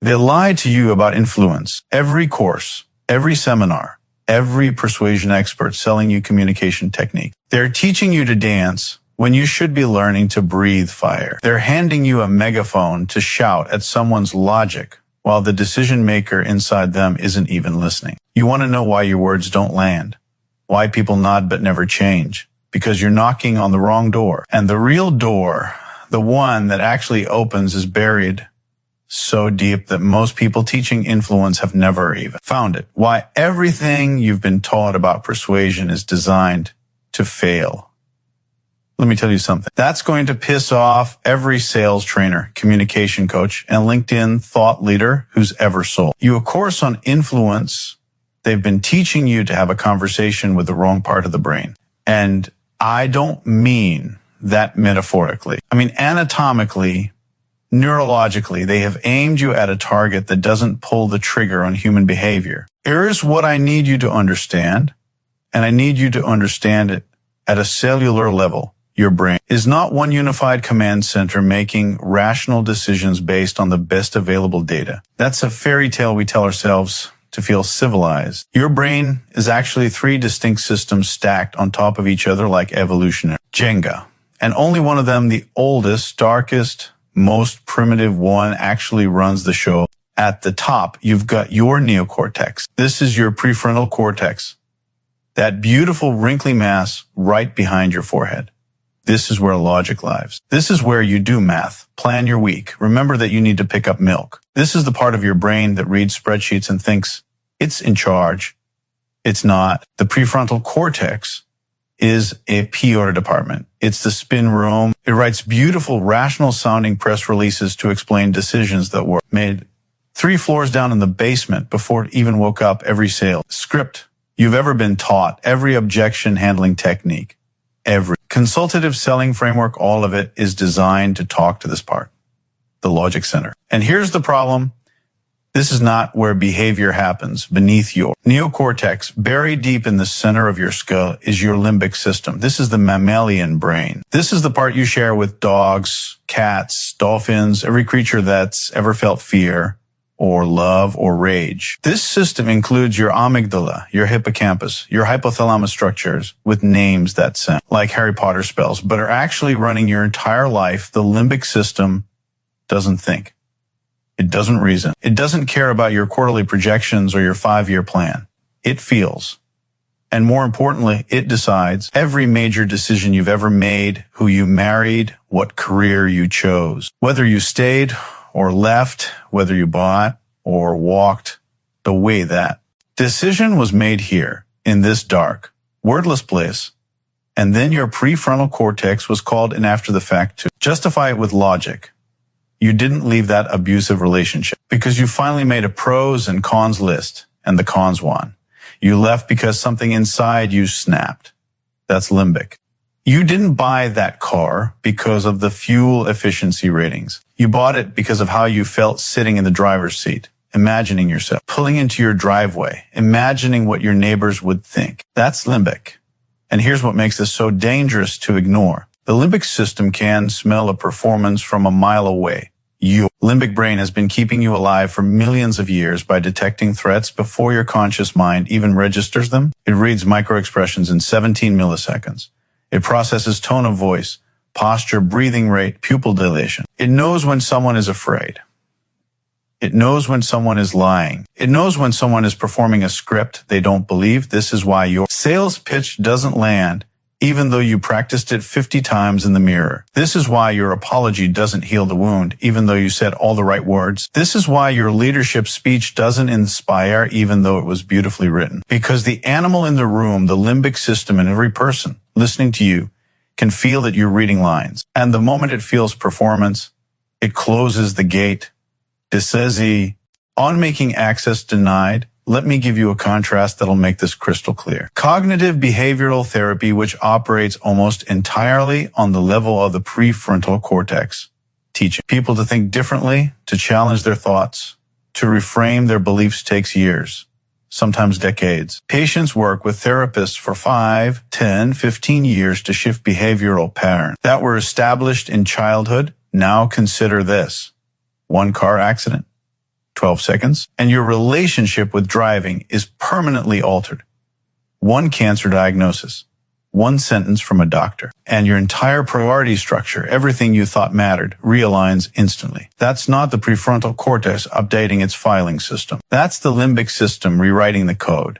They lie to you about influence. Every course, every seminar, every persuasion expert selling you communication technique. They're teaching you to dance when you should be learning to breathe fire. They're handing you a megaphone to shout at someone's logic while the decision maker inside them isn't even listening. You want to know why your words don't land, why people nod but never change, because you're knocking on the wrong door. And the real door, the one that actually opens, is buried so deep that most people teaching influence have never even found it. Why everything you've been taught about persuasion is designed to fail. Let me tell you something. That's going to piss off every sales trainer, communication coach, and LinkedIn thought leader who's ever sold you a course on influence. They've been teaching you to have a conversation with the wrong part of the brain. And I don't mean that metaphorically. I mean anatomically, neurologically, they have aimed you at a target that doesn't pull the trigger on human behavior. Here's what I need you to understand, and I need you to understand it at a cellular level. Your brain is not one unified command center making rational decisions based on the best available data. That's a fairy tale we tell ourselves to feel civilized. Your brain is actually 3 distinct systems stacked on top of each other like evolutionary Jenga. And only one of them, the oldest, darkest, most primitive one, actually runs the show. At the top, you've got your neocortex. This is your prefrontal cortex. That beautiful wrinkly mass right behind your forehead. This is where logic lives. This is where you do math, plan your week, remember that you need to pick up milk. This is the part of your brain that reads spreadsheets and thinks it's in charge. It's not. The prefrontal cortex is a PR department. It's the spin room. It writes beautiful, rational sounding press releases to explain decisions that were made 3 floors down in the basement before it even woke up. Every sale script you've ever been taught, every objection handling technique, every consultative selling framework, all of it is designed to talk to this part, the logic center. And here's the problem. This is not where behavior happens. Beneath your neocortex, buried deep in the center of your skull, is your limbic system. This is the mammalian brain. This is the part you share with dogs, cats, dolphins, every creature that's ever felt fear or love or rage. This system includes your amygdala, your hippocampus, your hypothalamus structures with names that sound like Harry Potter spells, but are actually running your entire life. The limbic system doesn't think. It doesn't reason. It doesn't care about your quarterly projections or your 5-year plan. It feels. And more importantly, it decides every major decision you've ever made, who you married, what career you chose, whether you stayed or left, whether you bought or walked, the way that decision was made here in this dark, wordless place. And then your prefrontal cortex was called in after the fact to justify it with logic. You didn't leave that abusive relationship because you finally made a pros and cons list and the cons won. You left because something inside you snapped. That's limbic. You didn't buy that car because of the fuel efficiency ratings. You bought it because of how you felt sitting in the driver's seat, imagining yourself pulling into your driveway, imagining what your neighbors would think. That's limbic. And here's what makes this so dangerous to ignore. The limbic system can smell a performance from a mile away. Your limbic brain has been keeping you alive for millions of years by detecting threats before your conscious mind even registers them. It reads microexpressions in 17 milliseconds. It processes tone of voice, posture, breathing rate, pupil dilation. It knows when someone is afraid. It knows when someone is lying. It knows when someone is performing a script they don't believe. This is why your sales pitch doesn't land, even though you practiced it 50 times in the mirror. This is why your apology doesn't heal the wound, even though you said all the right words. This is why your leadership speech doesn't inspire, even though it was beautifully written. Because the animal in the room, the limbic system in every person listening to you, can feel that you're reading lines. And the moment it feels performance, it closes the gate. It says on making access denied. Let me give you a contrast that'll make this crystal clear. Cognitive behavioral therapy, which operates almost entirely on the level of the prefrontal cortex, teaching people to think differently, to challenge their thoughts, to reframe their beliefs, takes years, sometimes decades. Patients work with therapists for 5, 10, 15 years to shift behavioral patterns that were established in childhood. Now consider this: one car accident, 12 seconds, and your relationship with driving is permanently altered. One cancer diagnosis, one sentence from a doctor, and your entire priority structure, everything you thought mattered, realigns instantly. That's not the prefrontal cortex updating its filing system. That's the limbic system rewriting the code.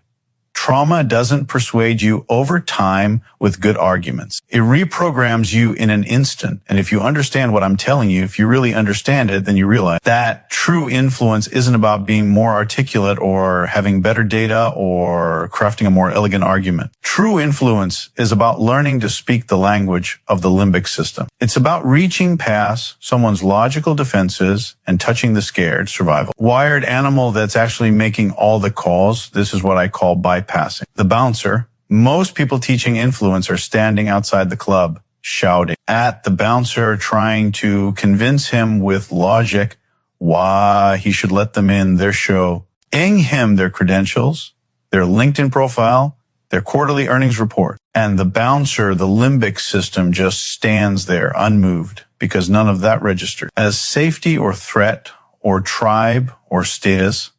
Trauma doesn't persuade you over time with good arguments. It reprograms you in an instant. And if you understand what I'm telling you, if you really understand it, then you realize that true influence isn't about being more articulate or having better data or crafting a more elegant argument. True influence is about learning to speak the language of the limbic system. It's about reaching past someone's logical defenses and touching the scared survival. Wired animal that's actually making all the calls. This is what I call bypassing. The bouncer. Most people teaching influence are standing outside the club, shouting at the bouncer, trying to convince him with logic why he should let them in their show, paying him their credentials, their LinkedIn profile, their quarterly earnings report. And the bouncer, the limbic system, just stands there unmoved because none of that registered as safety or threat or tribe or status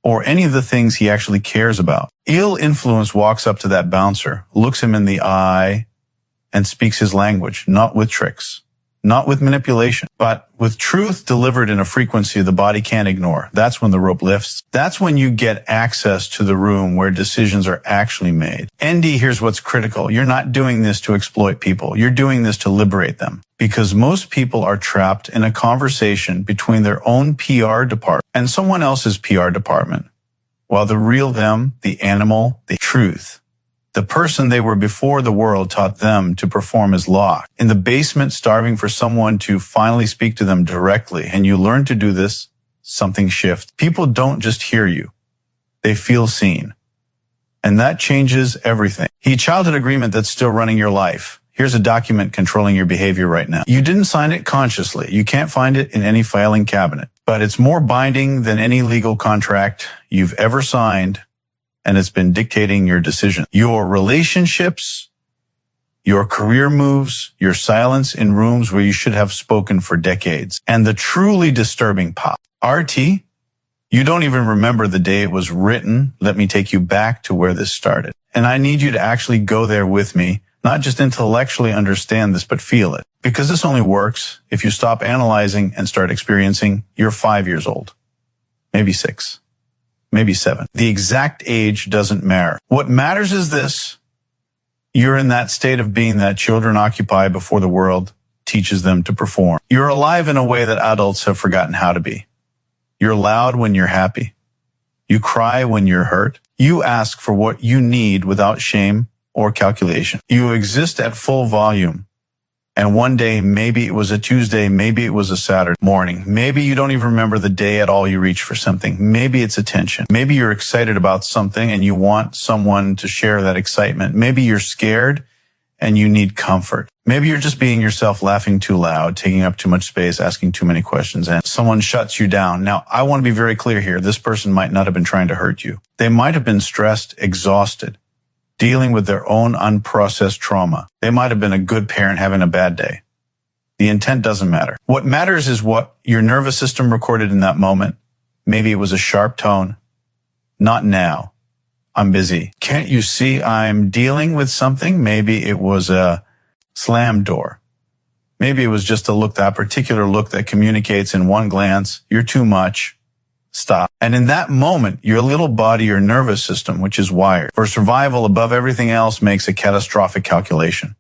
or any of the things he actually cares about. Ill influence walks up to that bouncer, looks him in the eye, and speaks his language, not with tricks, not with manipulation, but with truth delivered in a frequency the body can't ignore. That's when the rope lifts. That's when you get access to the room where decisions are actually made. ND, here's what's critical. You're not doing this to exploit people. You're doing this to liberate them. Because most people are trapped in a conversation between their own PR department and someone else's PR department. While the real them, the animal, the truth, the person they were before the world taught them to perform is locked in the basement, starving for someone to finally speak to them directly. And you learn to do this, something shifts. People don't just hear you. They feel seen. And that changes everything. Childhood agreement that's still running your life. Here's a document controlling your behavior right now. You didn't sign it consciously. You can't find it in any filing cabinet, but it's more binding than any legal contract you've ever signed, and it's been dictating your decision. Your relationships, your career moves, your silence in rooms where you should have spoken for decades, and the truly disturbing pop. RT, you don't even remember the day it was written. Let me take you back to where this started. And I need you to actually go there with me. Not just intellectually understand this, but feel it. Because this only works if you stop analyzing and start experiencing. You're 5 years old, maybe 6, maybe 7. The exact age doesn't matter. What matters is this. You're in that state of being that children occupy before the world teaches them to perform. You're alive in a way that adults have forgotten how to be. You're loud when you're happy. You cry when you're hurt. You ask for what you need without shame or calculation. You exist at full volume. And one day, maybe it was a Tuesday, maybe it was a Saturday morning. Maybe you don't even remember the day at all you reach for something. Maybe it's attention. Maybe you're excited about something and you want someone to share that excitement. Maybe you're scared and you need comfort. Maybe you're just being yourself, laughing too loud, taking up too much space, asking too many questions, and someone shuts you down. Now, I want to be very clear here. This person might not have been trying to hurt you. They might have been stressed, exhausted, dealing with their own unprocessed trauma. They might have been a good parent having a bad day. The intent doesn't matter. What matters is what your nervous system recorded in that moment. Maybe it was a sharp tone. Not now. I'm busy. Can't you see I'm dealing with something? Maybe it was a slam door. Maybe it was just a look, that particular look that communicates in one glance, you're too much. Stop. And in that moment, your little body, your nervous system, which is wired for survival above everything else, makes a catastrophic calculation.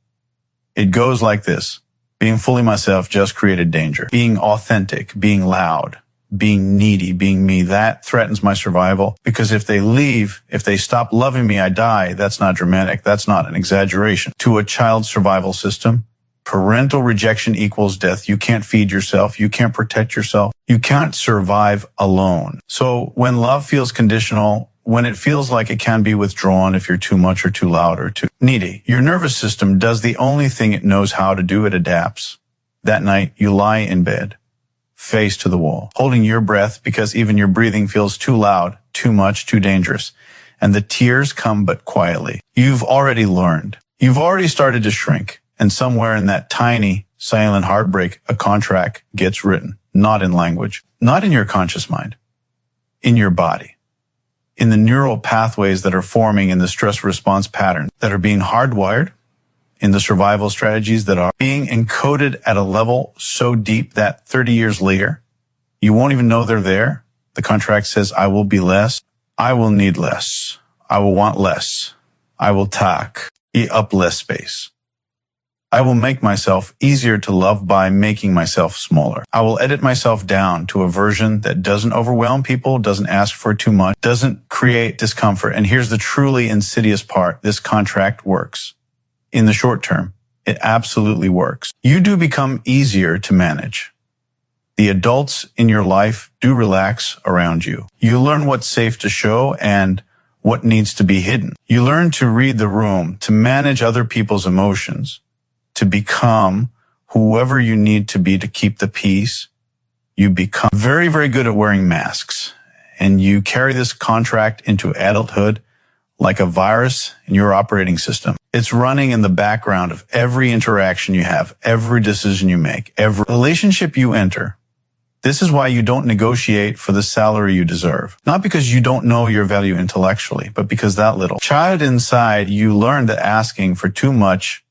It goes like this. Being fully myself just created danger. Being authentic, being loud, being needy, being me, that threatens my survival. Because if they leave, if they stop loving me, I die. That's not dramatic. That's not an exaggeration. To a child's survival system, parental rejection equals death. You can't feed yourself. You can't protect yourself. You can't survive alone. So when love feels conditional, when it feels like it can be withdrawn if you're too much or too loud or too needy, your nervous system does the only thing it knows how to do. It adapts. That night, you lie in bed, face to the wall, holding your breath because even your breathing feels too loud, too much, too dangerous. And the tears come but quietly. You've already learned. You've already started to shrink. And somewhere in that tiny, silent heartbreak, a contract gets written, not in language, not in your conscious mind, in your body, in the neural pathways that are forming in the stress response pattern that are being hardwired, in the survival strategies that are being encoded at a level so deep that 30 years later, you won't even know they're there. The contract says, I will be less. I will need less. I will want less. I will eat up less space. I will make myself easier to love by making myself smaller. I will edit myself down to a version that doesn't overwhelm people, doesn't ask for too much, doesn't create discomfort. And here's the truly insidious part. This contract works. In the short term, it absolutely works. You do become easier to manage. The adults in your life do relax around you. You learn what's safe to show and what needs to be hidden. You learn to read the room, to manage other people's emotions, to become whoever you need to be to keep the peace. You become very, very good at wearing masks, and you carry this contract into adulthood like a virus in your operating system. It's running in the background of every interaction you have, every decision you make, every relationship you enter. This is why you don't negotiate for the salary you deserve. Not because you don't know your value intellectually, but because that little child inside you learned that asking for too much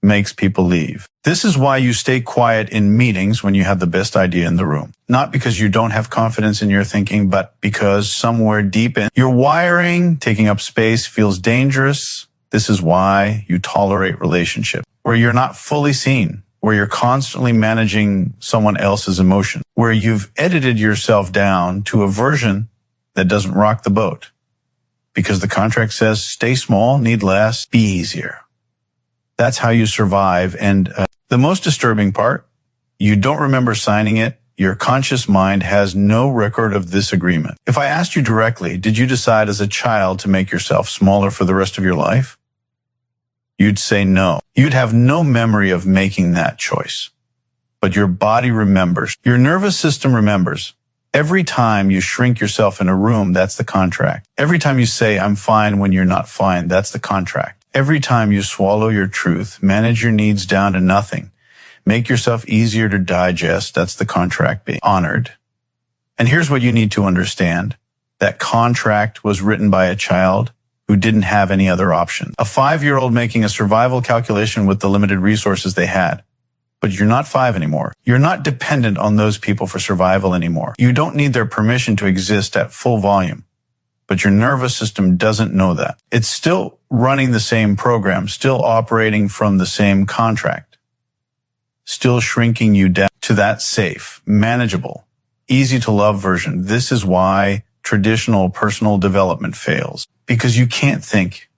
makes people leave. This is why you stay quiet in meetings when you have the best idea in the room. Not because you don't have confidence in your thinking, but because somewhere deep in your wiring, taking up space feels dangerous. This is why you tolerate relationships where you're not fully seen, where you're constantly managing someone else's emotion, where you've edited yourself down to a version that doesn't rock the boat. Because the contract says, stay small, need less, be easier. That's how you survive. And the most disturbing part, you don't remember signing it. Your conscious mind has no record of this agreement. If I asked you directly, did you decide as a child to make yourself smaller for the rest of your life? You'd say no. You'd have no memory of making that choice. But your body remembers. Your nervous system remembers. Every time you shrink yourself in a room, that's the contract. Every time you say, I'm fine when you're not fine, that's the contract. Every time you swallow your truth, manage your needs down to nothing, make yourself easier to digest, that's the contract being honored. And here's what you need to understand. That contract was written by a child who didn't have any other option. A 5-year-old making a survival calculation with the limited resources they had. But you're not 5 anymore. You're not dependent on those people for survival anymore. You don't need their permission to exist at full volume. But your nervous system doesn't know that. It's still running the same program, still operating from the same contract, still shrinking you down to that safe, manageable, easy to love version. This is why traditional personal development fails, because you can't think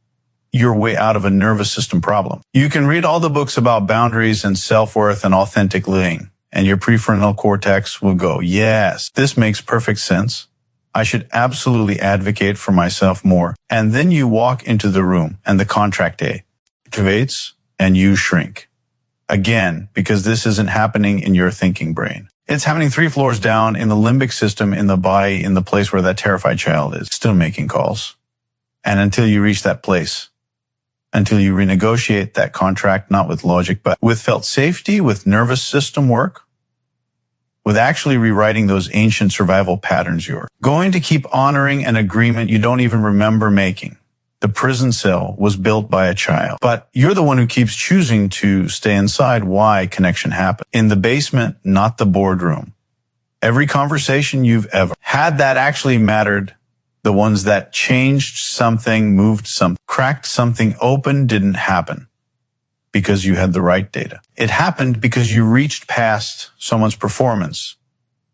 your way out of a nervous system problem. You can read all the books about boundaries and self-worth and authentic living, and your prefrontal cortex will go, yes, this makes perfect sense. I should absolutely advocate for myself more. And then you walk into the room and the contract activates and you shrink. Again, because this isn't happening in your thinking brain. It's happening 3 floors down in the limbic system in the body, in the place where that terrified child is, still making calls. And until you reach that place, until you renegotiate that contract, not with logic, but with felt safety, with nervous system work, with actually rewriting those ancient survival patterns, you're going to keep honoring an agreement you don't even remember making. The prison cell was built by a child, but you're the one who keeps choosing to stay inside. Why connection happened? In the basement, not the boardroom. Every conversation you've ever had that actually mattered, the ones that changed something, moved something, cracked something open, didn't happen because you had the right data. It happened because you reached past someone's performance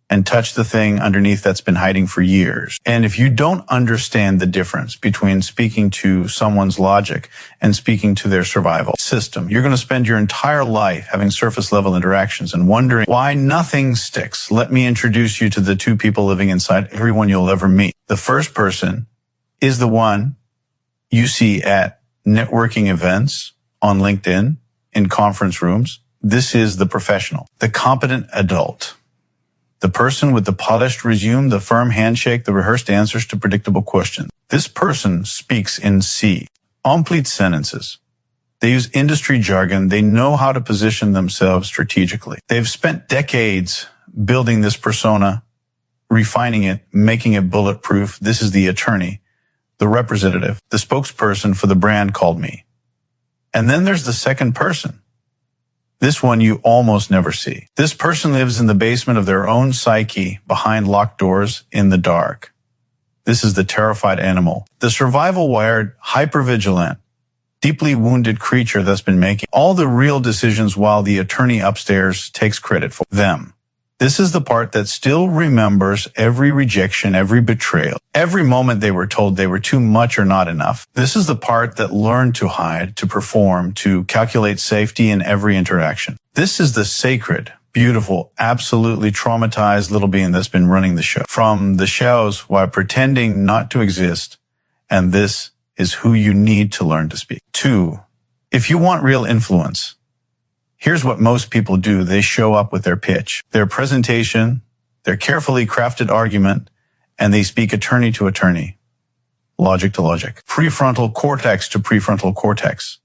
and touch the thing underneath that's been hiding for years. And if you don't understand the difference between speaking to someone's logic and speaking to their survival system, you're going to spend your entire life having surface level interactions and wondering why nothing sticks. Let me introduce you to the 2 people living inside everyone you'll ever meet. The first person is the one you see at networking events, on LinkedIn, in conference rooms. This is the professional, the competent adult. The person with the polished resume, the firm handshake, the rehearsed answers to predictable questions. This person speaks in complete sentences. They use industry jargon. They know how to position themselves strategically. They've spent decades building this persona, refining it, making it bulletproof. This is the attorney, the representative, the spokesperson for the brand called me. And then there's the second person. This one you almost never see. This person lives in the basement of their own psyche, behind locked doors, in the dark. This is the terrified animal, the survival-wired, hypervigilant, deeply wounded creature that's been making all the real decisions while the attorney upstairs takes credit for them. This is the part that still remembers every rejection, every betrayal, every moment they were told they were too much or not enough. This is the part that learned to hide, to perform, to calculate safety in every interaction. This is the sacred, beautiful, absolutely traumatized little being that's been running the show from the shadows while pretending not to exist. And this is who you need to learn to speak. 2, if you want real influence, here's what most people do. They show up with their pitch, their presentation, their carefully crafted argument, and they speak attorney to attorney, logic to logic, prefrontal cortex to prefrontal cortex.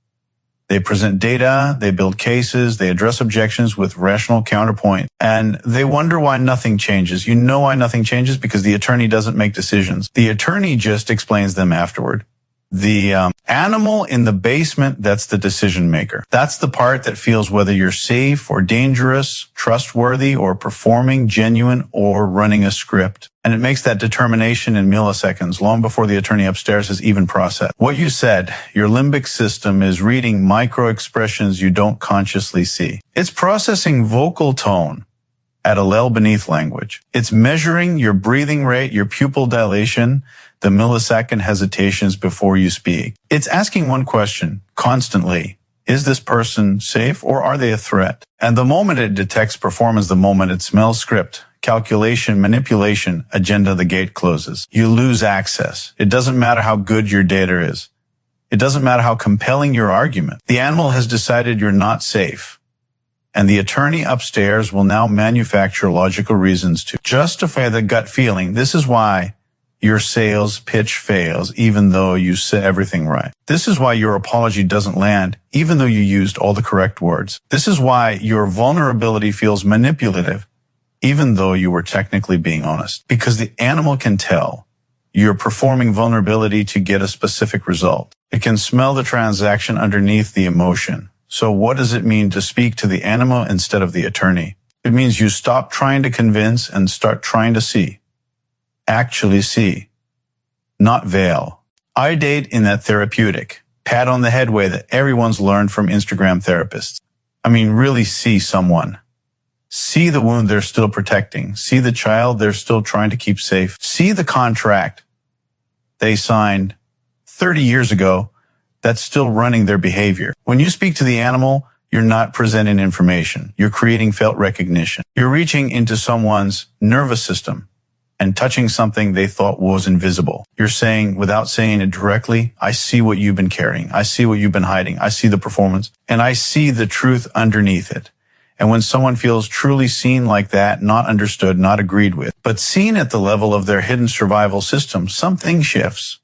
They present data, they build cases, they address objections with rational counterpoint, and they wonder why nothing changes. You know why nothing changes? Because the attorney doesn't make decisions. The attorney just explains them afterward. The animal in the basement, that's the decision maker. That's the part that feels whether you're safe or dangerous, trustworthy or performing, genuine or running a script. And it makes that determination in milliseconds, long before the attorney upstairs has even processed what you said. Your limbic system is reading micro expressions you don't consciously see. It's processing vocal tone at a level beneath language. It's measuring your breathing rate, your pupil dilation, the millisecond hesitations before you speak. It's asking one question constantly. Is this person safe or are they a threat? And the moment it detects performance, the moment it smells script, calculation, manipulation, agenda, the gate closes. You lose access. It doesn't matter how good your data is. It doesn't matter how compelling your argument. The animal has decided you're not safe. And the attorney upstairs will now manufacture logical reasons to justify the gut feeling. This is why your sales pitch fails, even though you said everything right. This is why your apology doesn't land, even though you used all the correct words. This is why your vulnerability feels manipulative, even though you were technically being honest. Because the animal can tell you're performing vulnerability to get a specific result. It can smell the transaction underneath the emotion. So what does it mean to speak to the animal instead of the attorney? It means you stop trying to convince and start trying to see. Actually see, not veil. I date in that therapeutic, pat on the head way that everyone's learned from Instagram therapists. I mean, really see someone. See the wound they're still protecting. See the child they're still trying to keep safe. See the contract they signed 30 years ago that's still running their behavior. When you speak to the animal, you're not presenting information. You're creating felt recognition. You're reaching into someone's nervous system and touching something they thought was invisible. You're saying, without saying it directly, I see what you've been carrying. I see what you've been hiding. I see the performance, and I see the truth underneath it. And when someone feels truly seen like that, not understood, not agreed with, but seen at the level of their hidden survival system, something shifts.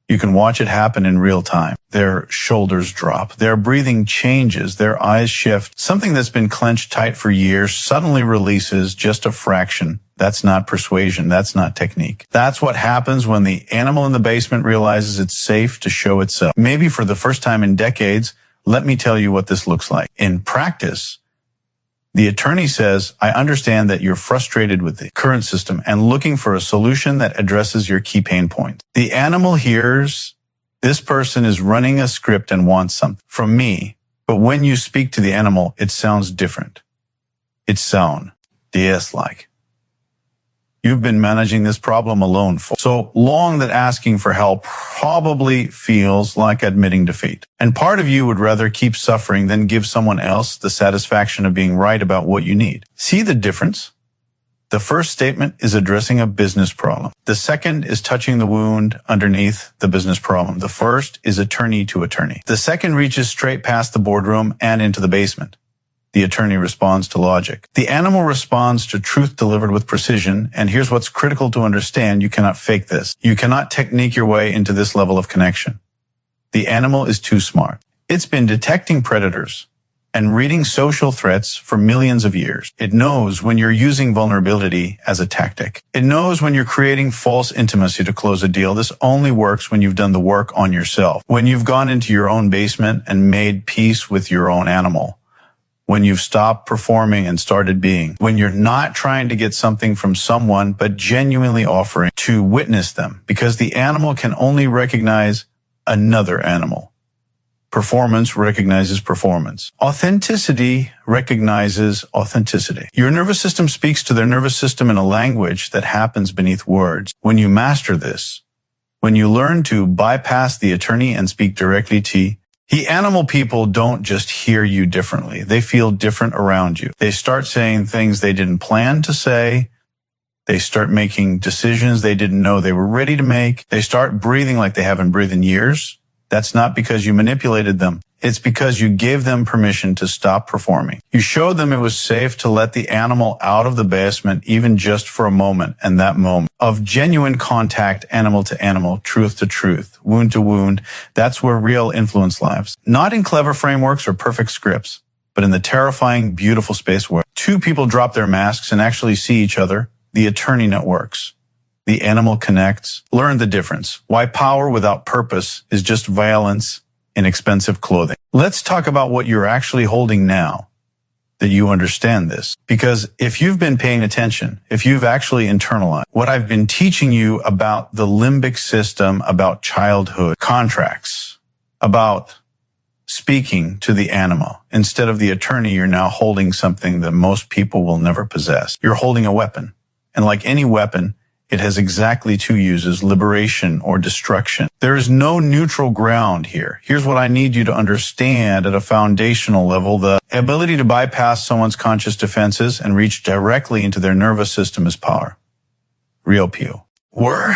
You can watch it happen in real time. Their shoulders drop. Their breathing changes. Their eyes shift. Something that's been clenched tight for years suddenly releases just a fraction. That's not persuasion. That's not technique. That's what happens when the animal in the basement realizes it's safe to show itself. Maybe for the first time in decades, let me tell you what this looks like. In practice, the attorney says, I understand that you're frustrated with the current system and looking for a solution that addresses your key pain points. The animal hears this person is running a script and wants something from me. But when you speak to the animal, it sounds different. It sounds DS-like. You've been managing this problem alone for so long that asking for help probably feels like admitting defeat. And part of you would rather keep suffering than give someone else the satisfaction of being right about what you need. See the difference? The first statement is addressing a business problem. The second is touching the wound underneath the business problem. The first is attorney to attorney. The second reaches straight past the boardroom and into the basement. The attorney responds to logic. The animal responds to truth delivered with precision. And here's what's critical to understand. You cannot fake this. You cannot technique your way into this level of connection. The animal is too smart. It's been detecting predators and reading social threats for millions of years. It knows when you're using vulnerability as a tactic. It knows when you're creating false intimacy to close a deal. This only works when you've done the work on yourself, when you've gone into your own basement and made peace with your own animal, when you've stopped performing and started being, when you're not trying to get something from someone but genuinely offering to witness them, because the animal can only recognize another animal. Performance recognizes performance. Authenticity recognizes authenticity. Your nervous system speaks to their nervous system in a language that happens beneath words. When you master this, when you learn to bypass the attorney and speak directly to animal people don't just hear you differently. They feel different around you. They start saying things they didn't plan to say. They start making decisions they didn't know they were ready to make. They start breathing like they haven't breathed in years. That's not because you manipulated them. It's because you gave them permission to stop performing. You showed them it was safe to let the animal out of the basement, even just for a moment, and that moment of genuine contact, animal to animal, truth to truth, wound to wound. That's where real influence lives. Not in clever frameworks or perfect scripts, but in the terrifying, beautiful space where two people drop their masks and actually see each other. The attorney networks. The animal connects. Learn the difference. Why power without purpose is just violence in expensive clothing. Let's talk about what you're actually holding now that you understand this. Because if you've been paying attention, if you've actually internalized what I've been teaching you about the limbic system, about childhood contracts, about speaking to the animal, instead of the attorney, you're now holding something that most people will never possess. You're holding a weapon. And like any weapon, it has exactly two uses, liberation or destruction. There is no neutral ground here. Here's what I need you to understand at a foundational level. The ability to bypass someone's conscious defenses and reach directly into their nervous system is power. Real PO. We're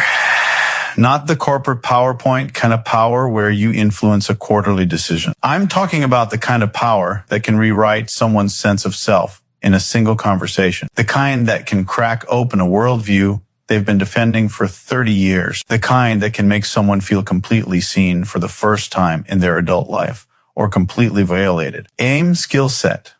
not the corporate PowerPoint kind of power where you influence a quarterly decision. I'm talking about the kind of power that can rewrite someone's sense of self in a single conversation. The kind that can crack open a worldview they've been defending for 30 years. The kind that can make someone feel completely seen for the first time in their adult life or completely violated. Aim, skill set,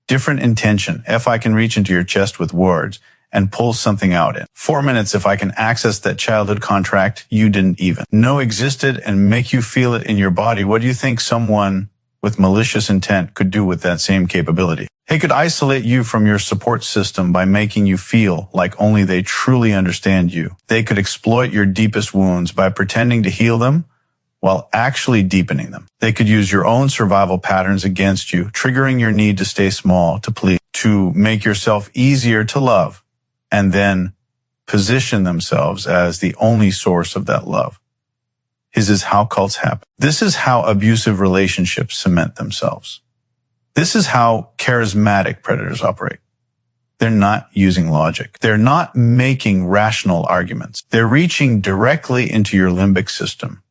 different intention. If I can reach into your chest with words and pull something out in 4 minutes, if I can access that childhood contract you didn't even know existed and make you feel it in your body, what do you think someone with malicious intent could do with that same capability? They could isolate you from your support system by making you feel like only they truly understand you. They could exploit your deepest wounds by pretending to heal them while actually deepening them. They could use your own survival patterns against you, triggering your need to stay small, to please, to make yourself easier to love, and then position themselves as the only source of that love. This is how cults happen. This is how abusive relationships cement themselves. This is how charismatic predators operate. They're not using logic. They're not making rational arguments. They're reaching directly into your limbic system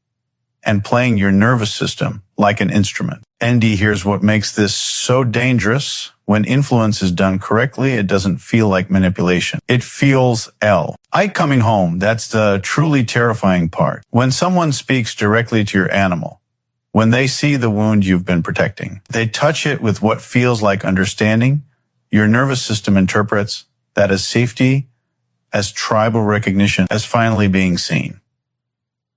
and playing your nervous system like an instrument. ND, here's what makes this so dangerous. When influence is done correctly, it doesn't feel like manipulation. It feels coming home. That's the truly terrifying part. When someone speaks directly to your animal, when they see the wound you've been protecting, they touch it with what feels like understanding. Your nervous system interprets that as safety, as tribal recognition, as finally being seen.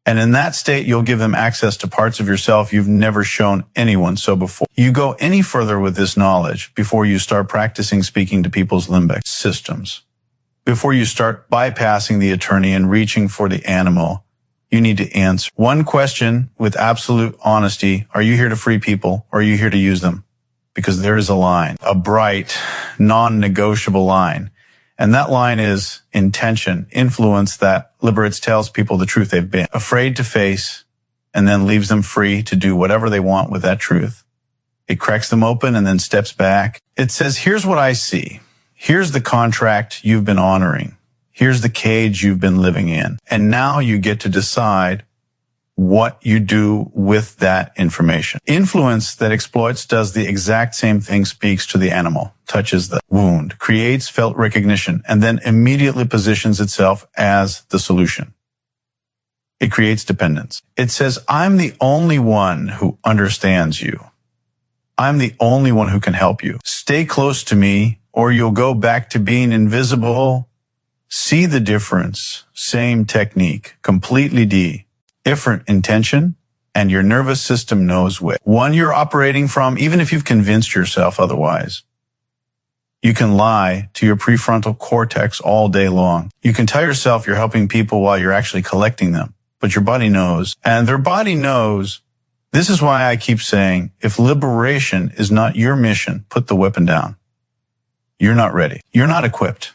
And in that state, you'll give them access to parts of yourself you've never shown anyone so before. You go any further with this knowledge before you start practicing speaking to people's limbic systems. Before you start bypassing the attorney and reaching for the animal, you need to answer one question with absolute honesty. Are you here to free people or are you here to use them? Because there is a line, a bright, non-negotiable line. And that line is intention, influence that liberates, tells people the truth they've been afraid to face, and then leaves them free to do whatever they want with that truth. It cracks them open and then steps back. It says, here's what I see. Here's the contract you've been honoring. Here's the cage you've been living in. And now you get to decide what you do with that information. Influence that exploits does the exact same thing, speaks to the animal, touches the wound, creates felt recognition, and then immediately positions itself as the solution. It creates dependence. It says, I'm the only one who understands you. I'm the only one who can help you. Stay close to me or you'll go back to being invisible. See the difference. Same technique, completely different intention, and your nervous system knows which one you're operating from, even if you've convinced yourself otherwise. You can lie to your prefrontal cortex all day long. You can tell yourself you're helping people while you're actually collecting them, but your body knows, and their body knows. This is why I keep saying, if liberation is not your mission, put the weapon down. You're not ready. You're not equipped.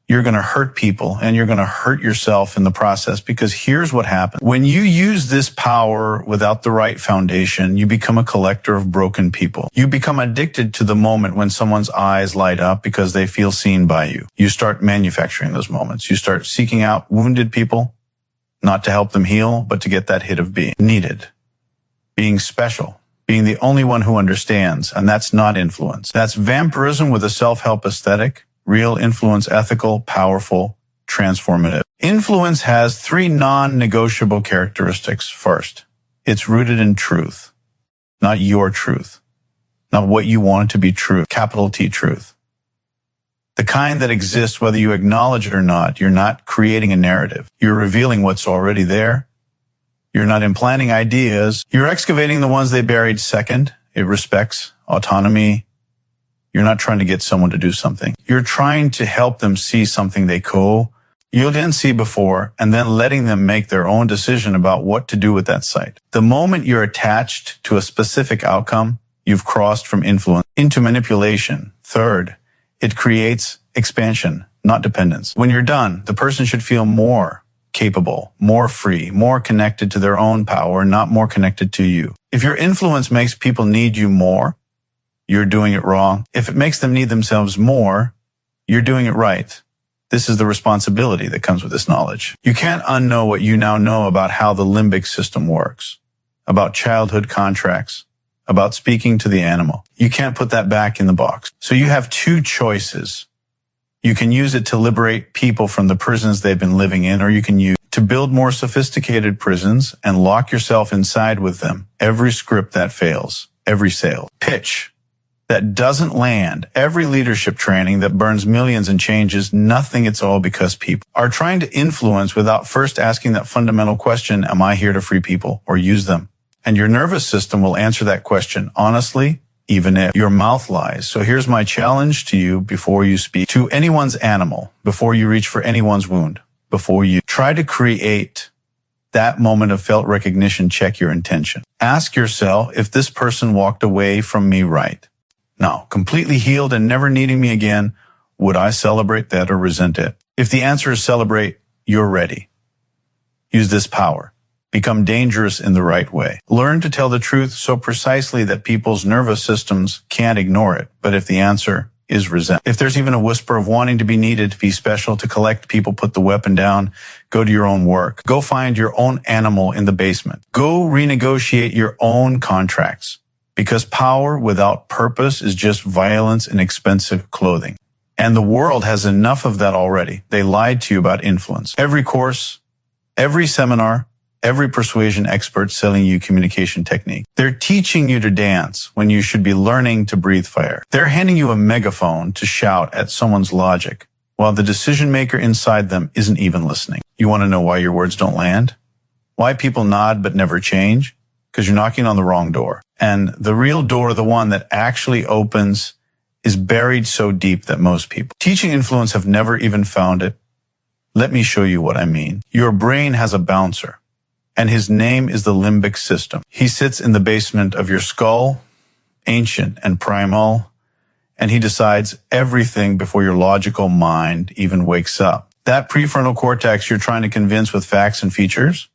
You're going to hurt people and you're going to hurt yourself in the process, because here's what happens. When you use this power without the right foundation, you become a collector of broken people. You become addicted to the moment when someone's eyes light up because they feel seen by you. You start manufacturing those moments. You start seeking out wounded people, not to help them heal, but to get that hit of being needed, being special, being the only one who understands. And that's not influence. That's vampirism with a self-help aesthetic. Real influence, ethical, powerful, transformative. Influence has 3 non-negotiable characteristics. First, it's rooted in truth, not your truth, not what you want it to be true, capital T truth. The kind that exists whether you acknowledge it or not. You're not creating a narrative. You're revealing what's already there. You're not implanting ideas. You're excavating the ones they buried. Second, it respects autonomy. You're not trying to get someone to do something. You're trying to help them see something you didn't see before, and then letting them make their own decision about what to do with that sight. The moment you're attached to a specific outcome, you've crossed from influence into manipulation. Third, it creates expansion, not dependence. When you're done, the person should feel more capable, more free, more connected to their own power, not more connected to you. If your influence makes people need you more, you're doing it wrong. If it makes them need themselves more, you're doing it right. This is the responsibility that comes with this knowledge. You can't unknow what you now know about how the limbic system works, about childhood contracts, about speaking to the animal. You can't put that back in the box. So you have 2 choices. You can use it to liberate people from the prisons they've been living in, or you can use it to build more sophisticated prisons and lock yourself inside with them. Every script that fails, every sales pitch that doesn't land, every leadership training that burns millions and changes nothing, it's all because people are trying to influence without first asking that fundamental question, am I here to free people or use them? And your nervous system will answer that question honestly, even if your mouth lies. So here's my challenge to you before you speak to anyone's animal, before you reach for anyone's wound, before you try to create that moment of felt recognition, check your intention. Ask yourself, if this person walked away from me right now, completely healed and never needing me again, would I celebrate that or resent it? If the answer is celebrate, you're ready. Use this power. Become dangerous in the right way. Learn to tell the truth so precisely that people's nervous systems can't ignore it. But if the answer is resent, if there's even a whisper of wanting to be needed, to be special, to collect people, put the weapon down, go to your own work. Go find your own animal in the basement. Go renegotiate your own contracts. Because power without purpose is just violence and expensive clothing. And the world has enough of that already. They lied to you about influence. Every course, every seminar, every persuasion expert selling you communication technique. They're teaching you to dance when you should be learning to breathe fire. They're handing you a megaphone to shout at someone's logic, while the decision maker inside them isn't even listening. You want to know why your words don't land? Why people nod but never change? Because you're knocking on the wrong door. And the real door, the one that actually opens, is buried so deep that most people teaching influence have never even found it. Let me show you what I mean. Your brain has a bouncer, and his name is the limbic system. He sits in the basement of your skull, ancient and primal, and he decides everything before your logical mind even wakes up. That prefrontal cortex you're trying to convince with facts and features,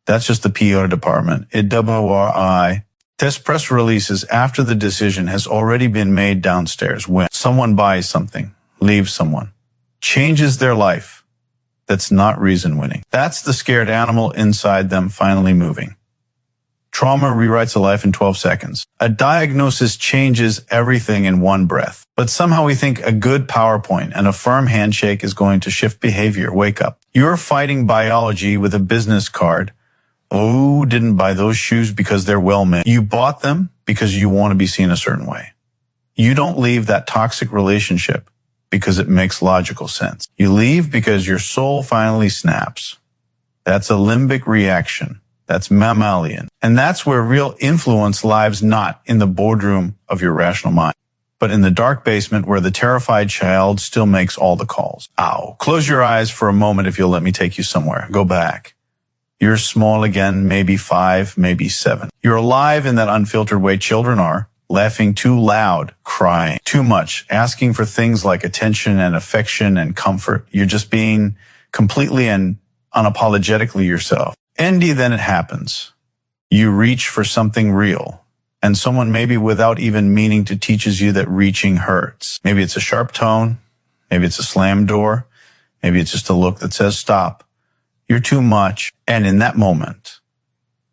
that's just the PR department. WRI. Test press releases after the decision has already been made downstairs. When someone buys something, leaves someone, changes their life, that's not reason winning. That's the scared animal inside them finally moving. Trauma rewrites a life in 12 seconds. A diagnosis changes everything in one breath. But somehow we think a good PowerPoint and a firm handshake is going to shift behavior. Wake up. You're fighting biology with a business card. Oh, didn't buy those shoes because they're well made. You bought them because you want to be seen a certain way. You don't leave that toxic relationship because it makes logical sense. You leave because your soul finally snaps. That's a limbic reaction. That's mammalian. And that's where real influence lies, not in the boardroom of your rational mind, but in the dark basement where the terrified child still makes all the calls. Ow. Close your eyes for a moment if you'll let me take you somewhere. Go back. You're small again, maybe 5, maybe 7. You're alive in that unfiltered way children are, laughing too loud, crying too much, asking for things like attention and affection and comfort. You're just being completely and unapologetically yourself. Andy, then it happens. You reach for something real, and someone maybe without even meaning to teaches you that reaching hurts. Maybe it's a sharp tone. Maybe it's a slammed door. Maybe it's just a look that says stop. You're too much. And in that moment,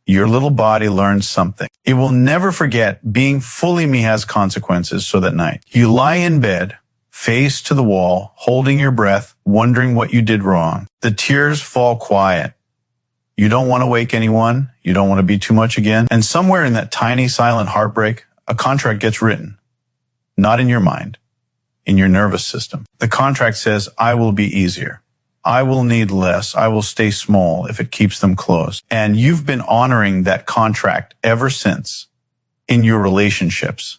your little body learns something. It will never forget being fully me has consequences. So that night, you lie in bed, face to the wall, holding your breath, wondering what you did wrong. The tears fall quiet. You don't want to wake anyone. You don't want to be too much again. And somewhere in that tiny silent heartbreak, a contract gets written. Not in your mind, in your nervous system. The contract says, I will be easier. I will need less. I will stay small if it keeps them close. And you've been honoring that contract ever since in your relationships,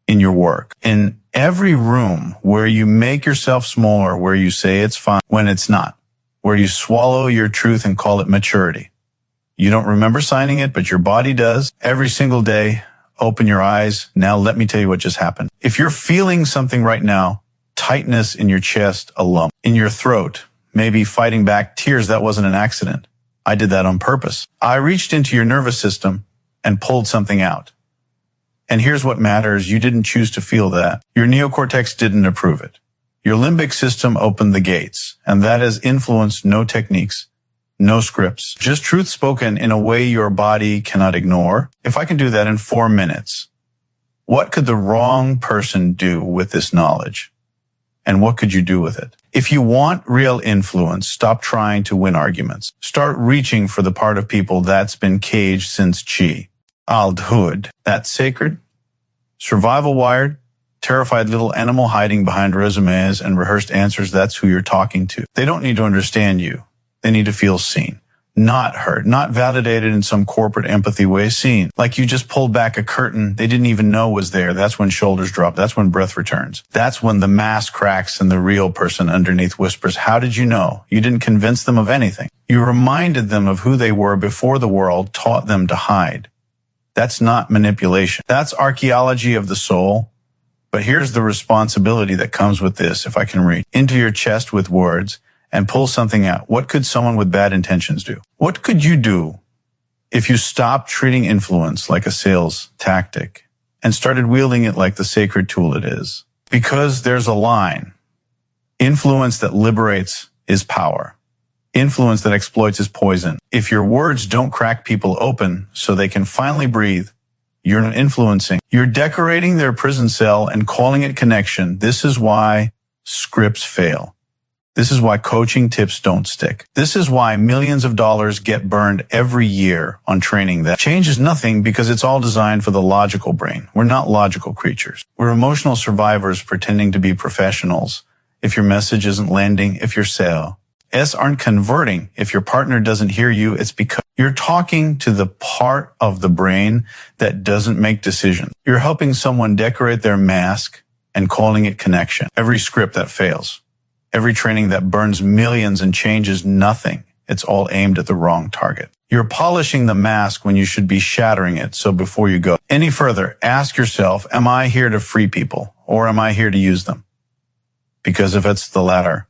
in your work, in every room where you make yourself smaller, where you say it's fine when it's not, where you swallow your truth and call it maturity. You don't remember signing it, but your body does. Every single day, open your eyes. Now let me tell you what just happened. If you're feeling something right now, tightness in your chest, a lump in your throat, maybe fighting back tears, that wasn't an accident. I did that on purpose. I reached into your nervous system and pulled something out. And here's what matters. You didn't choose to feel that. Your neocortex didn't approve it. Your limbic system opened the gates, and that has influenced no techniques, no scripts, just truth spoken in a way your body cannot ignore. If I can do that in 4 minutes, what could the wrong person do with this knowledge? And what could you do with it? If you want real influence, stop trying to win arguments. Start reaching for the part of people that's been caged since childhood. That's sacred, survival wired, terrified little animal hiding behind resumes and rehearsed answers. That's who you're talking to. They don't need to understand you. They need to feel seen, not heard, not validated in some corporate empathy way, seen. Like you just pulled back a curtain they didn't even know was there. That's when shoulders drop. That's when breath returns. That's when the mask cracks and the real person underneath whispers, how did you know? You didn't convince them of anything. You reminded them of who they were before the world taught them to hide. That's not manipulation. That's archaeology of the soul. But here's the responsibility that comes with this. If I can reach into your chest with words and pull something out, what could someone with bad intentions do? What could you do if you stopped treating influence like a sales tactic and started wielding it like the sacred tool it is? Because there's a line. Influence that liberates is power. Influence that exploits is poison. If your words don't crack people open so they can finally breathe, you're not influencing. You're decorating their prison cell and calling it connection. This is why scripts fail. This is why coaching tips don't stick. This is why millions of dollars get burned every year on training that changes nothing because it's all designed for the logical brain. We're not logical creatures. We're emotional survivors pretending to be professionals. If your message isn't landing, if your sales aren't converting, if your partner doesn't hear you, it's because you're talking to the part of the brain that doesn't make decisions. You're helping someone decorate their mask and calling it connection. Every script that fails, every training that burns millions and changes nothing, it's all aimed at the wrong target. You're polishing the mask when you should be shattering it. So before you go any further, ask yourself, am I here to free people or am I here to use them? Because if it's the latter,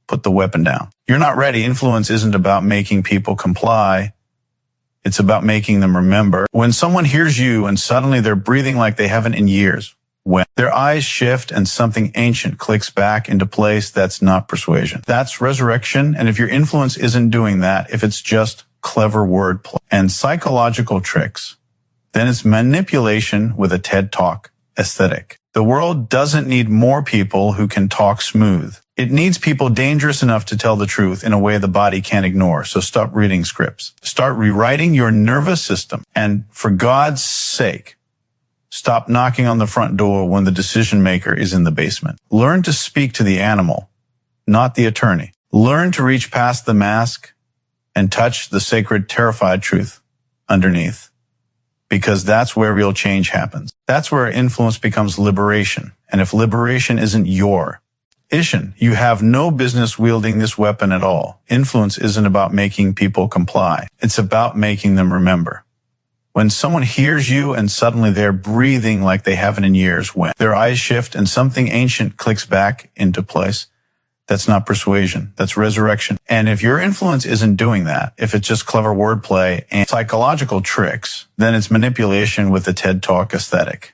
put the weapon down. You're not ready. Influence isn't about making people comply. It's about making them remember. When someone hears you and suddenly they're breathing like they haven't in years, when their eyes shift and something ancient clicks back into place, that's not persuasion. That's resurrection. And if your influence isn't doing that, if it's just clever wordplay and psychological tricks, then it's manipulation with a TED Talk aesthetic. The world doesn't need more people who can talk smooth. It needs people dangerous enough to tell the truth in a way the body can't ignore. So stop reading scripts. Start rewriting your nervous system. And for God's sake, Stop knocking on the front door when the decision maker is in the basement. Learn to speak to the animal, not the attorney. Learn to reach past the mask and touch the sacred, terrified truth underneath. Because that's where real change happens. That's where influence becomes liberation. And if liberation isn't your mission, you have no business wielding this weapon at all. Influence isn't about making people comply. It's about making them remember. When someone hears you and suddenly they're breathing like they haven't in years, when their eyes shift and something ancient clicks back into place, that's not persuasion. That's resurrection. And if your influence isn't doing that, if it's just clever wordplay and psychological tricks, then it's manipulation with the TED Talk aesthetic.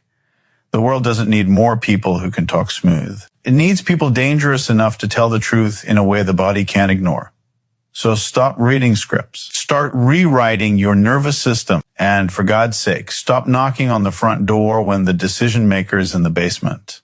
The world doesn't need more people who can talk smooth. It needs people dangerous enough to tell the truth in a way the body can't ignore. So stop reading scripts. Start rewriting your nervous system. And for God's sake, stop knocking on the front door when the decision maker is in the basement.